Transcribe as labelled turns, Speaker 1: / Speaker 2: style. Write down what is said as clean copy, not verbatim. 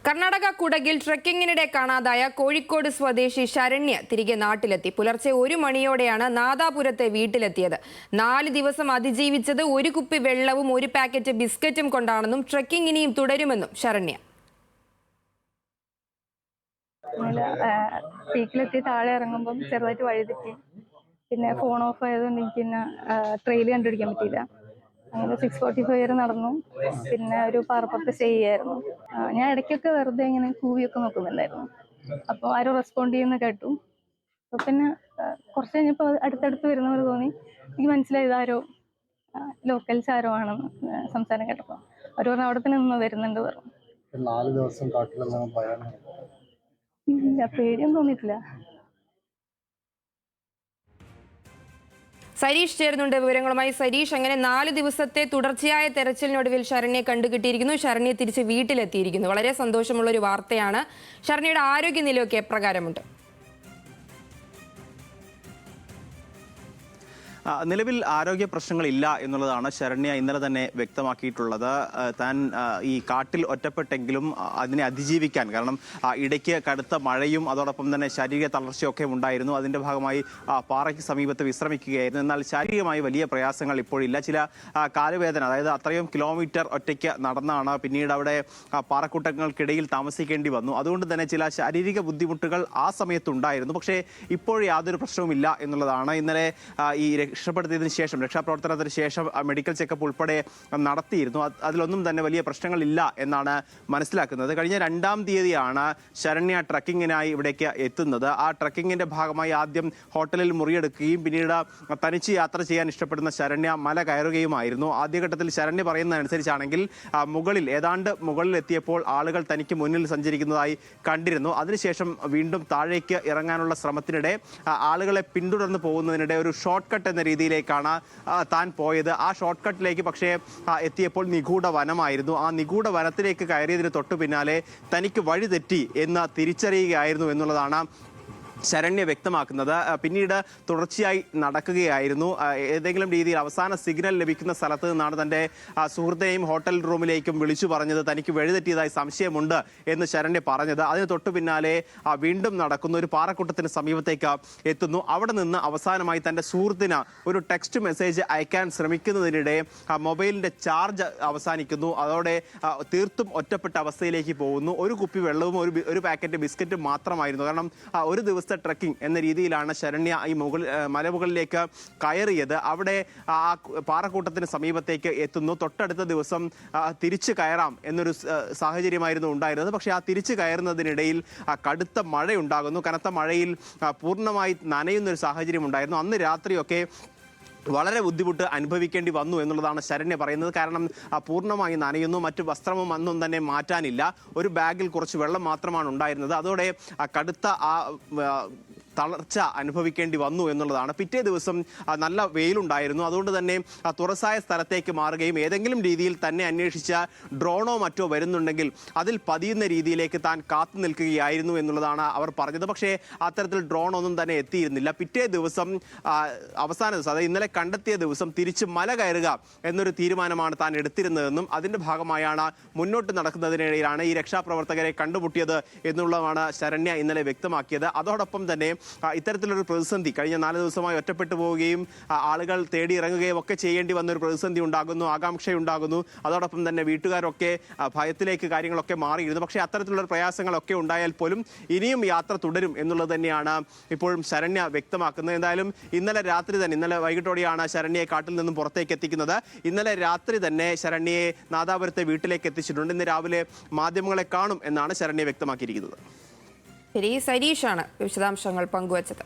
Speaker 1: കർണാടക കുടകിൽ ട്രെക്കിങ്ങിനിടെ കാണാതായ കോഴിക്കോട് സ്വദേശി ശരണ്യ തിരികെ നാട്ടിലെത്തി. പുലർച്ചെ 1 മണിയോടെയാണ് നാദാപുരത്തെ വീട്ടിലെത്തിയത്. 4 ദിവസം അതിജീവിച്ചത് 1 കുപ്പി വെള്ളവും 1 പാക്കറ്റ് ബിസ്ക്കറ്റും കൊണ്ടാണെന്നും ട്രെക്കിംഗ് ഇനിയും തുടരുമെന്നും ശരണ്യ.
Speaker 2: പീക്കിലെത്തി താഴെ ഇറങ്ങുമ്പം ചെറുതായിട്ട് വഴിതെറ്റി. പിന്നെ ഫോൺ ഓഫ് ആയതുകൊണ്ട് എനിക്ക് പിന്നെ ട്രെയിൽ കണ്ടുപിടിക്കാൻ പറ്റിയില്ല. അങ്ങനെ 6:45 വരെ നടന്നു. പിന്നെ ഒരു പാറപ്പുറത്ത് സ്റ്റേ ചെയ്യായിരുന്നു. ഞാൻ ഇടയ്ക്കൊക്കെ വെറുതെ ഇങ്ങനെ കൂവിയൊക്കെ നോക്കുന്നുണ്ടായിരുന്നു. അപ്പോൾ ആരോ റെസ്പോണ്ട് ചെയ്യുന്ന കേട്ടു. അപ്പോൾ പിന്നെ കുറച്ച് കഴിഞ്ഞപ്പോൾ അടുത്തടുത്ത് വരുന്ന പോലെ തോന്നി. എനിക്ക് മനസ്സിലായി ഇതാരോ ലോക്കൽസ് ആരോ ആണെന്ന് സംസാരം കേട്ടപ്പോൾ. അവർ പറഞ്ഞു അവിടെ തന്നെ നിന്ന് വരുന്നുണ്ട് പറഞ്ഞു.
Speaker 3: 4 ദിവസം കാട്ടിലെല്ലാം
Speaker 2: ഇല്ല, പേടിയൊന്നും തോന്നിയിട്ടില്ല.
Speaker 1: സരീഷ് ചേരുന്നുണ്ട് വിവരങ്ങളുമായി. സരീഷ്, അങ്ങനെ 4 ദിവസത്തെ തുടർച്ചയായ തെരച്ചിലിനൊടുവിൽ ശരണ്യെ കണ്ടുകിട്ടിയിരിക്കുന്നു. ശരണ്യ തിരിച്ച് വീട്ടിലെത്തിയിരിക്കുന്നു. വളരെ സന്തോഷമുള്ള ഒരു വാർത്തയാണ്. ശരണ്യയുടെ ആരോഗ്യനിലയൊക്കെ എപ്രകാരമുണ്ട്?
Speaker 4: നിലവിൽ ആരോഗ്യ പ്രശ്നങ്ങളില്ല എന്നുള്ളതാണ് ശരണ്യ ഇന്നലെ തന്നെ വ്യക്തമാക്കിയിട്ടുള്ളത്. താൻ ഈ കാട്ടിൽ ഒറ്റപ്പെട്ടെങ്കിലും അതിനെ അതിജീവിക്കാൻ, കാരണം ഇടയ്ക്ക് കടുത്ത മഴയും അതോടൊപ്പം തന്നെ ശാരീരിക തളർച്ചയൊക്കെ ഉണ്ടായിരുന്നു. അതിൻ്റെ ഭാഗമായി പാറയ്ക്ക് സമീപത്ത് വിശ്രമിക്കുകയായിരുന്നു. എന്നാൽ ശാരീരികമായി വലിയ പ്രയാസങ്ങൾ ഇപ്പോഴില്ല. ചില കാലുവേദന, അതായത് അത്രയും കിലോമീറ്റർ ഒറ്റയ്ക്ക് നടന്നാണ് പിന്നീട് അവിടെ പാറക്കൂട്ടങ്ങൾക്കിടയിൽ താമസിക്കേണ്ടി വന്നു. അതുകൊണ്ട് തന്നെ ചില ശാരീരിക ബുദ്ധിമുട്ടുകൾ ആ സമയത്തുണ്ടായിരുന്നു. പക്ഷേ ഇപ്പോൾ യാതൊരു പ്രശ്നവുമില്ല എന്നുള്ളതാണ്. ഇന്നലെ ഈ രക്ഷപ്പെടുത്തിയതിനു ശേഷം, രക്ഷാപ്രവർത്തനത്തിന് ശേഷം മെഡിക്കൽ ചെക്കപ്പ് ഉൾപ്പെടെ നടത്തിയിരുന്നു. അതിലൊന്നും തന്നെ വലിയ പ്രശ്നങ്ങളില്ല എന്നാണ് മനസ്സിലാക്കുന്നത്. കഴിഞ്ഞ 2-ാം തീയതിയാണ് ശരണ്യ ട്രക്കിങ്ങിനായി ഇവിടേക്ക് എത്തുന്നത്. ആ ട്രക്കിങ്ങിന്റെ ഭാഗമായി ആദ്യം ഹോട്ടലിൽ മുറിയെടുക്കുകയും പിന്നീട് തനിച്ച് യാത്ര ചെയ്യാൻ ഇഷ്ടപ്പെടുന്ന ശരണ്യ മല കയറുകയുമായിരുന്നു. ആദ്യഘട്ടത്തിൽ ശരണ്യ പറയുന്നതനുസരിച്ചാണെങ്കിൽ ഏതാണ്ട് മുകളിൽ എത്തിയപ്പോൾ ആളുകൾ തനിക്ക് മുന്നിൽ സഞ്ചരിക്കുന്നതായി കണ്ടിരുന്നു. അതിനുശേഷം വീണ്ടും താഴേക്ക് ഇറങ്ങാനുള്ള ശ്രമത്തിനിടെ ആളുകളെ പിന്തുടർന്ന് പോകുന്നതിനിടെ ഒരു ഷോർട്ട് കട്ട് എന്ന രീതിയിലേക്കാണ് താൻ പോയത്. ആ ഷോർട്ട് കട്ടിലേക്ക് പക്ഷേ എത്തിയപ്പോൾ നിഗൂഢ വനമായിരുന്നു. ആ നിഗൂഢ വനത്തിലേക്ക് കയറിയതിന് തൊട്ടു പിന്നാലെ തനിക്ക് വഴി തെറ്റി എന്ന് തിരിച്ചറിയുകയായിരുന്നു എന്നുള്ളതാണ് ശരണ്യ വ്യക്തമാക്കുന്നത്. പിന്നീട് തുടർച്ചയായി നടക്കുകയായിരുന്നു. ഏതെങ്കിലും രീതിയിൽ അവസാന സിഗ്നൽ ലഭിക്കുന്ന സ്ഥലത്ത് നിന്നാണ് തൻ്റെ സുഹൃത്തിനെയും ഹോട്ടൽ റൂമിലേക്കും വിളിച്ചു പറഞ്ഞത്. തനിക്ക് വഴിതെറ്റിയതായി സംശയമുണ്ട് എന്ന് ശരണ്യ പറഞ്ഞത്. അതിന് തൊട്ടു പിന്നാലെ വീണ്ടും നടക്കുന്ന ഒരു പാറക്കൂട്ടത്തിന് സമീപത്തേക്ക് എത്തുന്നു. അവിടെ നിന്ന് അവസാനമായി തൻ്റെ സുഹൃത്തിന് ഒരു ടെക്സ്റ്റ് മെസ്സേജ് അയക്കാൻ ശ്രമിക്കുന്നതിനിടെ മൊബൈലിൻ്റെ ചാർജ് അവസാനിക്കുന്നു. അതോടെ തീർത്തും ഒറ്റപ്പെട്ട അവസ്ഥയിലേക്ക് പോകുന്നു. 1 കുപ്പി വെള്ളവും ഒരു പാക്കറ്റ് ബിസ്ക്കറ്റും മാത്രമായിരുന്നു. കാരണം ഒരു ദിവസം ട്രക്കിംഗ് എന്ന രീതിയിലാണ് ശരണ്യ ഈ മലമുകളിലേക്ക് കയറിയത്. അവിടെ ആ പാറക്കൂട്ടത്തിന് സമീപത്തേക്ക് എത്തുന്നു. തൊട്ടടുത്ത ദിവസം തിരിച്ചു കയറാം എന്നൊരു സാഹചര്യമായിരുന്നു ഉണ്ടായിരുന്നത്. പക്ഷേ ആ തിരിച്ചു കയറുന്നതിനിടയിൽ കടുത്ത മഴയുണ്ടാകുന്നു. കനത്ത മഴയിൽ പൂർണ്ണമായി നനയുന്നൊരു സാഹചര്യം ഉണ്ടായിരുന്നു. അന്ന് രാത്രിയൊക്കെ വളരെ ബുദ്ധിമുട്ട് അനുഭവിക്കേണ്ടി വന്നു എന്നുള്ളതാണ് ശരണ്യ പറയുന്നത്. കാരണം പൂർണ്ണമായി നനയുന്നു. മറ്റു വസ്ത്രവും ഒന്നും തന്നെ മാറ്റാനില്ല. ഒരു ബാഗിൽ കുറച്ച് വെള്ളം മാത്രമാണ് ഉണ്ടായിരുന്നത്. അതോടെ കടുത്ത തളർച്ച അനുഭവിക്കേണ്ടി വന്നു എന്നുള്ളതാണ്. പിറ്റേ ദിവസം നല്ല വെയിലുണ്ടായിരുന്നു. അതുകൊണ്ട് തന്നെ തുറസായ സ്ഥലത്തേക്ക് മാറുകയും ഏതെങ്കിലും രീതിയിൽ തന്നെ അന്വേഷിച്ച ഡ്രോണോ മറ്റോ വരുന്നുണ്ടെങ്കിൽ അതിൽ പതിയുന്ന രീതിയിലേക്ക് താൻ കാത്തു നിൽക്കുകയായിരുന്നു എന്നുള്ളതാണ് അവർ പറഞ്ഞത്. പക്ഷേ അത്തരത്തിൽ ഡ്രോണൊന്നും തന്നെ എത്തിയിരുന്നില്ല. പിറ്റേ ദിവസം അവസാന ദിവസം, അതായത് ഇന്നലെ കണ്ടെത്തിയ ദിവസം തിരിച്ച് മല കയറുക എന്നൊരു തീരുമാനമാണ് താൻ എടുത്തിരുന്നതെന്നും അതിൻ്റെ ഭാഗമായാണ് മുന്നോട്ട് നടക്കുന്നതിനിടയിലാണ് ഈ രക്ഷാപ്രവർത്തകരെ കണ്ടുമുട്ടിയത് എന്നുള്ളതാണ് ശരണ്യ ഇന്നലെ വ്യക്തമാക്കിയത്. അതോടൊപ്പം തന്നെ ഇത്തരത്തിലൊരു പ്രതിസന്ധി കഴിഞ്ഞ 4 ദിവസമായി ഒറ്റപ്പെട്ടു പോവുകയും ആളുകൾ തേടി ഇറങ്ങുകയും ഒക്കെ ചെയ്യേണ്ടി വന്ന ഒരു പ്രതിസന്ധി ഉണ്ടാകുന്നു, ആകാംക്ഷയുണ്ടാകുന്നു. അതോടൊപ്പം തന്നെ വീട്ടുകാരൊക്കെ ഭയത്തിലേക്ക് കാര്യങ്ങളൊക്കെ മാറിയിരുന്നു. പക്ഷേ അത്തരത്തിലുള്ള പ്രയാസങ്ങളൊക്കെ ഉണ്ടായാൽ പോലും ഇനിയും യാത്ര തുടരും എന്നുള്ളത് തന്നെയാണ് ഇപ്പോഴും ശരണ്യ വ്യക്തമാക്കുന്നത്. എന്തായാലും ഇന്നലെ വൈകിട്ടോടെയാണ് ശരണ്യയെ കാട്ടിൽ നിന്നും പുറത്തേക്ക് എത്തിക്കുന്നത്. ഇന്നലെ രാത്രി തന്നെ ശരണ്യയെ നാദാപുരത്തെ വീട്ടിലേക്ക് എത്തിച്ചിട്ടുണ്ട്. ഇന്ന് രാവിലെ മാധ്യമങ്ങളെ കാണും എന്നാണ് ശരണ്യ വ്യക്തമാക്കിയിരിക്കുന്നത്.
Speaker 1: ശരി, സരീഷാണ് വിശദാംശങ്ങൾ പങ്കുവച്ചത്.